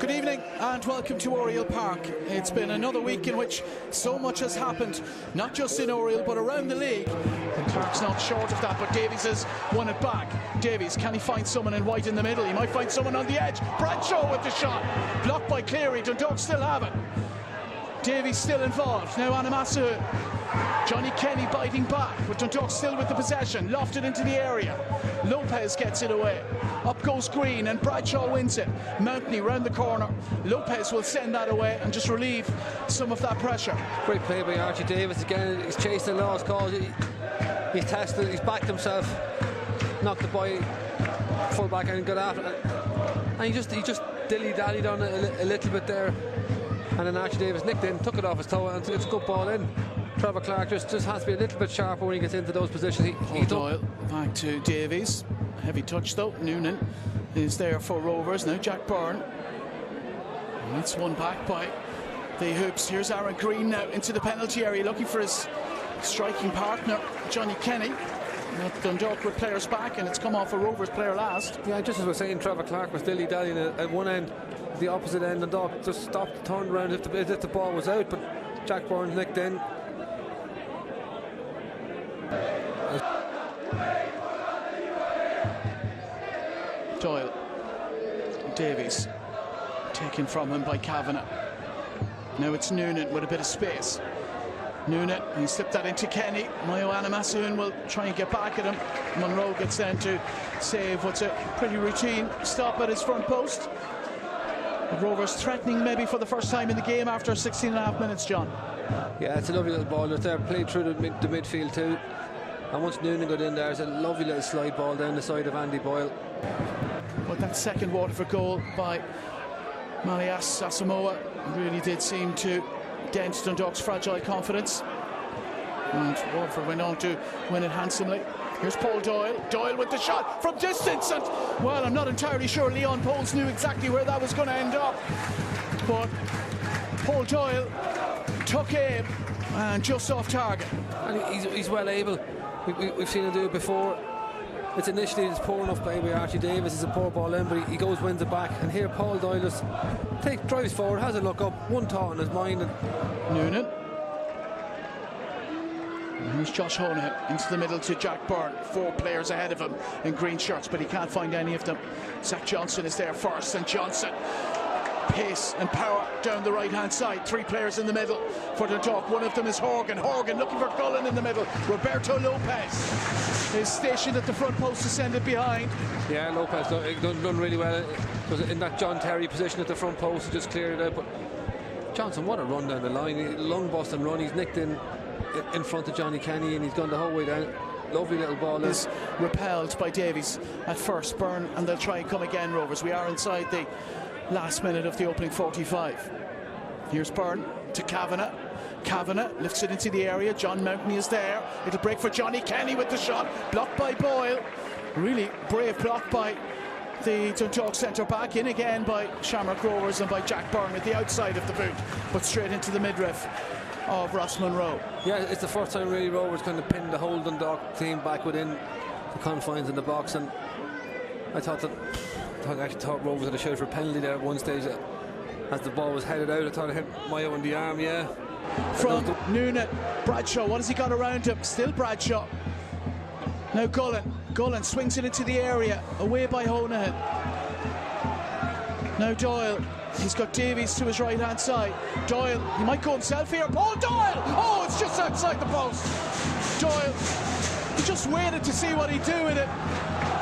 Good evening and welcome to Oriel Park. It's been another week in which so much has happened, not just in Oriel but around the league. And Clark's not short of that, but Davies has won it back. Davies, can he find someone in white in the middle? He might find someone on the edge. Bradshaw with the shot, blocked by Cleary. Dundalk still have it. Davies still involved. Now Anamasu. Johnny Kenny biting back, but Dundalk still with the possession, lofted into the area. Lopez gets it away. Up goes Green and Bradshaw wins it. Mountney round the corner. Lopez will send that away and just relieve some of that pressure. Great play by Archie Davis again. He's chasing the lost cause. He's tested, he's backed himself, knocked the boy full back and got after it. And he just dilly-dallied on it a little bit there. And then Archie Davis nicked in, took it off his toe, and it's a good ball in. Trevor Clark just has to be a little bit sharper when he gets into those positions. Doyle back to Davies. Heavy touch though. Noonan is there for Rovers. Now Jack Byrne. And it's won back by the hoops. Here's Aaron Green now into the penalty area looking for his striking partner, Johnny Kenny. Dundalk with players back, and it's come off a Rovers player last. Yeah, just as we're saying, Trevor Clark was dilly-dallying at one end, the opposite end. Dundalk just stopped, turned around if the ball was out, but Jack Byrne nicked in. Doyle. Davies taken from him by Kavanagh. Now it's Noonan with a bit of space. Noonan, he slipped that into Kenny. Mayo Anamasoon will try and get back at him. Monroe gets down to save what's a pretty routine stop at his front post. The Rovers threatening maybe for the first time in the game after 16.5 minutes, John. Yeah, it's a lovely little ball. It's there, played through the midfield too. And once Noonan got in there, it's a lovely little slide ball down the side of Andy Boyle. But that second Waterford goal by Malias Asamoah really did seem to dent Dundalk's fragile confidence. And Waterford went on to win it handsomely. Here's Paul Doyle. Doyle with the shot from distance. And, well, I'm not entirely sure Leon Poles knew exactly where that was going to end up. But Paul Doyle took aim and just off target. And he's well able. We've seen him do it before. It's initially it's poor enough by Archie Davis. It's a poor ball in, but he goes, wins it back. And here Paul Doyle just drives forward, has a look up, one thought in his mind. And Noonan. And here's Josh Honahan into the middle to Jack Byrne. 4 players ahead of him in green shirts, but he can't find any of them. Zach Johnson is there first, and Johnson. Pace and power down the right-hand side. 3 players in the middle for the Dundalk. One of them is Horgan. Horgan looking for Cullen in the middle. Roberto Lopez is stationed at the front post to send it behind. Yeah, Lopez done really well. Was in that John Terry position at the front post, he just cleared it out. But Johnson, what a run down the line. Long bust and run. He's nicked in front of Johnny Kenny, and he's gone the whole way down. Lovely little ball. Is repelled by Davies at first. Byrne, and they'll try and come again, Rovers. We are inside the last minute of the opening 45. Here's Byrne to Kavanagh. Kavanagh lifts it into the area. John Mountney is there. It'll break for Johnny Kenny with the shot. Blocked by Boyle. Really brave block by the Dundalk centre back. In again by Shamrock Rovers and by Jack Byrne at the outside of the boot, but straight into the midriff of Ross Monroe. Yeah, it's the first time really Rovers kind of pinned the whole Dundalk team back within the confines in the box, and I actually thought Rovers had a shout for a penalty there at one stage as the ball was headed out. I thought it hit Mayo in the arm. Yeah. From Noonan. Bradshaw, what has he got around him? Still Bradshaw. Now Gullen swings it into the area, away by Honahan. Now Doyle. He's got Davies to his right-hand side. Doyle, he might go himself here. Paul Doyle! Oh, it's just outside the post. Doyle, he just waited to see what he'd do with it.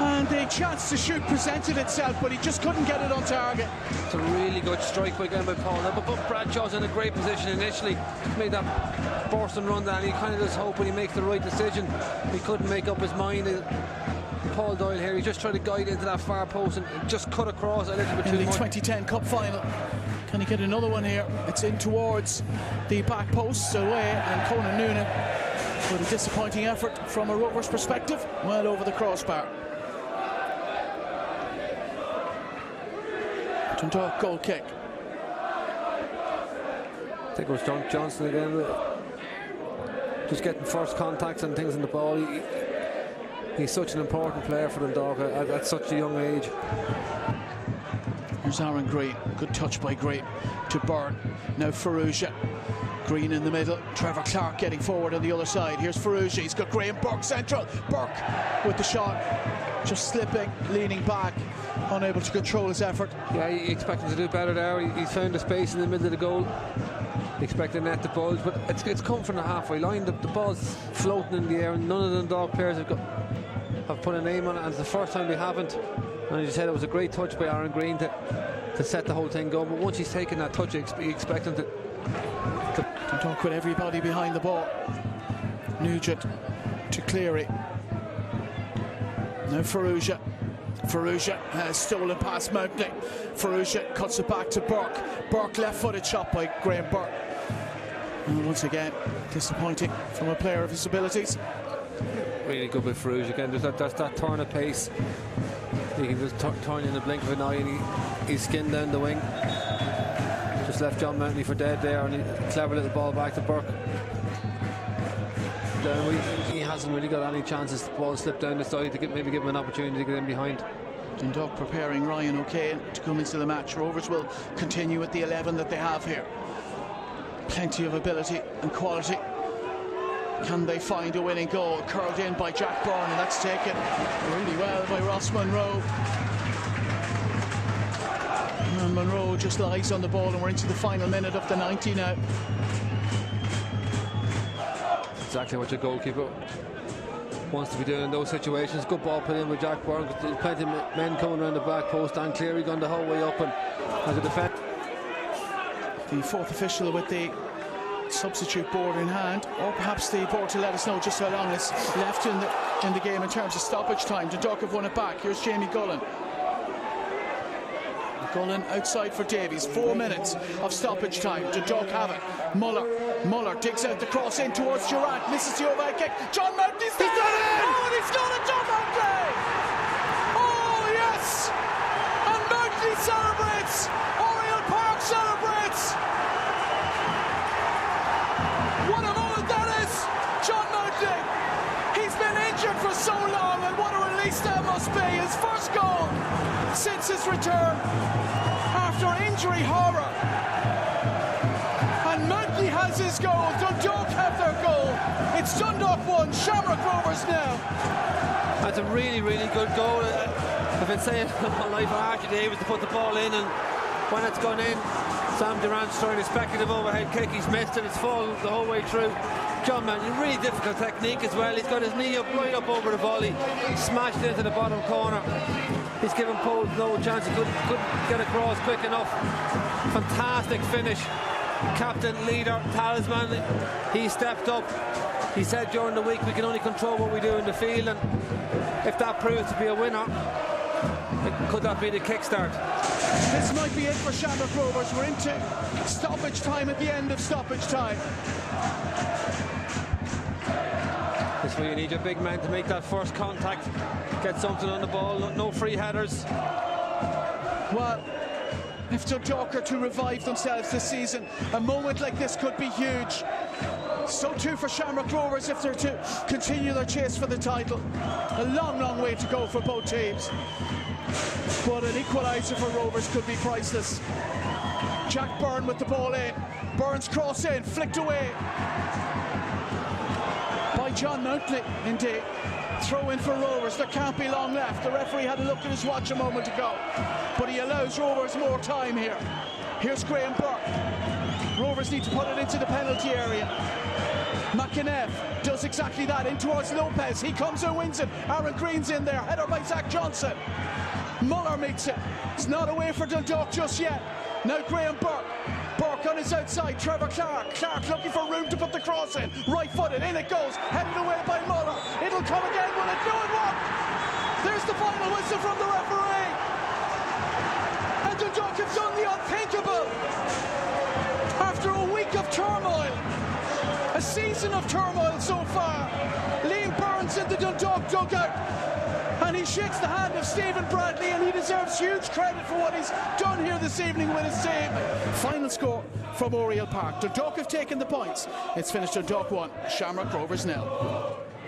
And the chance to shoot presented itself, but he just couldn't get it on target. It's a really good strike again by Paul. But Bradshaw's in a great position initially. Made that burst and run down. He kind of just hoping he makes the right decision. He couldn't make up his mind. Paul Doyle here, he just tried to guide into that far post and just cut across a little bit too much. In the 2010 Cup final. Can he get another one here? It's in towards the back posts away, and Conan Noonan with a disappointing effort from a Rovers perspective, well over the crossbar. Dundalk goal kick. I think it was John Johnson again, just getting first contacts and things in the ball. He's such an important player for Dundalk at such a young age. Here's Aaron Green. Good touch by Green to Byrne. Now Ferrugia. Green in the middle. Trevor Clark getting forward on the other side. Here's Ferrugia. He's got Graham Burke central. Burke with the shot. Just slipping, leaning back, unable to control his effort. Yeah, you expect him to do better there. He's found a space in the middle of the goal. Expect the net to bulge, but it's come from the halfway line. The ball's floating in the air, and none of the Dundalk players have put a name on it, and it's the first time they haven't. And as you said, it was a great touch by Aaron Green to set the whole thing going. But once he's taken that touch, you expect him to Dundalk with everybody behind the ball. Nugent to Cleary. Now Ferrugia. Ferrugia has stolen past Mountney. Ferrugia cuts it back to Burke. Burke left-footed shot by Graham Burke. And once again, disappointing from a player of his abilities. really good with Ferrugia again. There's that turn of pace. He can just turn in the blink of an eye, and he's skinned down the wing. Just left John Mountney for dead there, and a clever little ball back to Burke. He hasn't really got any chances. The ball slipped down the side to maybe give him an opportunity to get in behind. Dundalk preparing Ryan O'Kane to come into the match. Rovers will continue with the 11 that they have here. Plenty of ability and quality. Can they find a winning goal? Curled in by Jack Byrne, and that's taken really well by Ross Monroe. And Monroe just lies on the ball, and we're into the final minute of the 90 now. Exactly what your goalkeeper wants to be doing in those situations. Good ball put in with Jack Byrne. There's plenty of men coming around the back post, and Cleary gone the whole way up, and as a defence. The fourth official with the substitute board in hand, or perhaps the board to let us know just how long is left in the game in terms of stoppage time. Dundalk have won it back. Here's Jamie Gullen. Gullen outside for Davies. 4 minutes of stoppage time. Dundalk have it. Muller digs out the cross in towards Durant. Misses the overhead kick. John Mountney's there. He's done it! Oh, and he's got it, John Mountney! Oh, yes! And Mountney celebrates. Oriel Park celebrates. What a moment that is! John Mountney. He's been injured for so long, and what a release that must be. His first goal since his return after injury horror. And Mountney has his goal. Dundalk have their goal. It's Dundalk 1, Shamrock Rovers now. That's a really, really good goal. I've been saying all night for Archie Davis to put the ball in, and when it's gone in, Sam Durant's trying a speculative overhead kick. He's missed it. It's fallen the whole way through. John Mountney, really difficult technique as well. He's got his knee up right up over the volley, smashed into the bottom corner. He's given Paul no chance. He couldn't get across quick enough. Fantastic finish. Captain, leader, talisman. He stepped up. He said during the week we can only control what we do in the field, and if that proves to be a winner, could that be the kickstart? This might be it for Shamrock Rovers. We're into stoppage time at the end of stoppage time. This is where you need your big man to make that first contact, get something on the ball. No free headers. Well, if Dundalk are to revive themselves this season, a moment like this could be huge. So too for Shamrock Rovers if they're to continue their chase for the title. A long, long way to go for both teams. But an equaliser for Rovers could be priceless. Jack Byrne with the ball in. Byrne's cross in, flicked away by John Mountney, indeed. Throw in for Rovers. There can't be long left. The referee had a look at his watch a moment ago, but he allows Rovers more time here. Here's Graham Burke. Rovers need to put it into the penalty area. McInnes does exactly that, in towards Lopez. He comes and wins it. Aaron Green's in there. Header by Zach Johnson. Muller meets it. It's not away for Dundalk just yet. Now Graham Burke. Burke on his outside. Trevor Clark. Clark looking for room to put the cross in. Right-footed. In it goes. Headed away by Muller. It'll come again. Will it? No, it won't. There's the final whistle from the referee. And Dundalk have done the unthinkable. After a week of turmoil, a season of turmoil so far, Liam Burns in the Dundalk dugout, and he shakes the hand of Stephen Bradley, and he deserves huge credit for what he's done here this evening with his team. Final score from Oriel Park. Dundalk have taken the points. It's finished Dundalk 1, Shamrock Rovers 0.